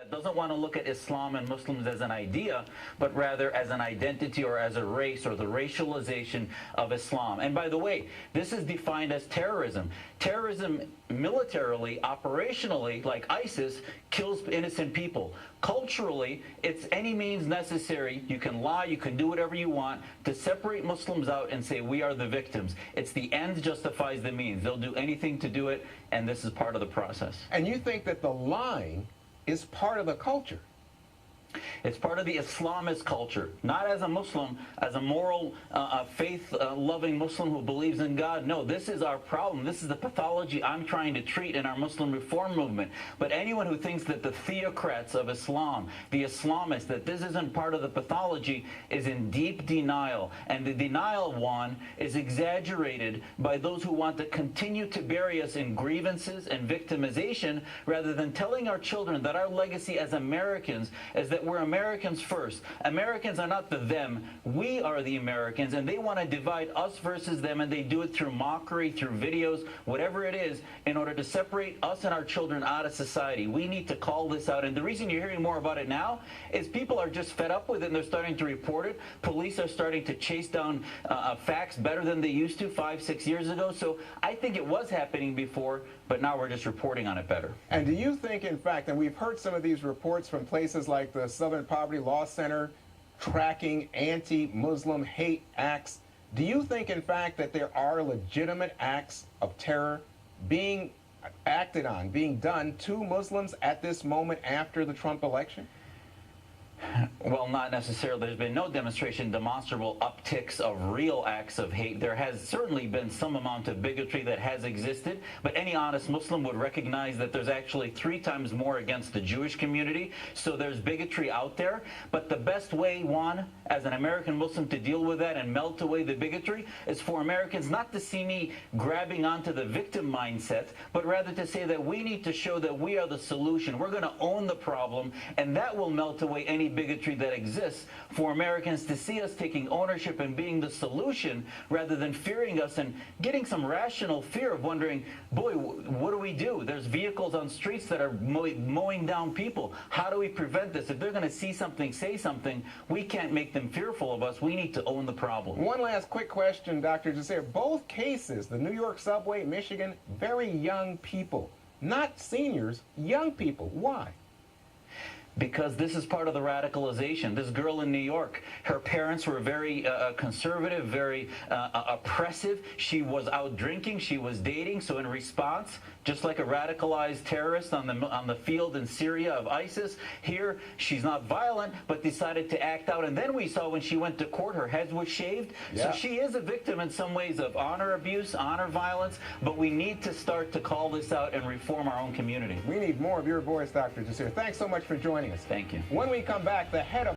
that doesn't want to look at Islam and Muslims as an idea, but rather as an identity or as a race, or the racialization of Islam. And by the way, this is defined as terrorism. Terrorism militarily, operationally, like ISIS, kills innocent people. Culturally, it's any means necessary. You can lie, you can do whatever you want to separate Muslims out and say we are the victims. It's the end justifies the means. They'll do anything to do it, and this is part of the process. And you think that the lying is part of the culture? It's part of the Islamist culture, not as a Muslim, as a moral, faith-loving Muslim who believes in God. No, this is our problem. This is the pathology I'm trying to treat in our Muslim reform movement. But anyone who thinks that the theocrats of Islam, the Islamists, that this isn't part of the pathology is in deep denial. And the denial, Juan, is exaggerated by those who want to continue to bury us in grievances and victimization rather than telling our children that our legacy as Americans is that we're Americans first. Americans are not the them. We are the Americans, and they want to divide us versus them, and they do it through mockery, through videos, whatever it is, in order to separate us and our children out of society. We need to call this out, and the reason you're hearing more about it now is people are just fed up with it, and they're starting to report it. Police are starting to chase down facts better than they used to 5, 6 years ago, so I think it was happening before, but now we're just reporting on it better. And do you think, in fact, and we've heard some of these reports from places like the Southern Poverty Law Center tracking anti-Muslim hate acts, do you think, in fact, that there are legitimate acts of terror being acted on, being done to Muslims at this moment after the Trump election? Well, not necessarily. There's been no demonstrable upticks of real acts of hate. There has certainly been some amount of bigotry that has existed, but any honest Muslim would recognize that there's actually 3 times more against the Jewish community, so there's bigotry out there. But the best way, Juan, as an American Muslim to deal with that and melt away the bigotry is for Americans not to see me grabbing onto the victim mindset, but rather to say that we need to show that we are the solution. We're going to own the problem, and that will melt away any bigotry that exists, for Americans to see us taking ownership and being the solution rather than fearing us and getting some rational fear of wondering, boy, what do we do? There's vehicles on streets that are mowing down people. How do we prevent this? If they're going to see something, say something, we can't make them fearful of us. We need to own the problem. One last quick question, Dr. Jasir. Both cases, the New York subway, Michigan, very young people, not seniors, young people. Why? Because this is part of the radicalization. This girl in New York, her parents were very conservative, very oppressive. She was out drinking, she was dating, so in response, just like a radicalized terrorist on the field in Syria of ISIS, here she's not violent, but decided to act out. And then we saw when she went to court, her head was shaved. Yeah. So she is a victim in some ways of honor abuse, honor violence, but we need to start to call this out and reform our own community. We need more of your voice, Dr. Jasir. Thanks so much for joining us. Thank you. When we come back, the head of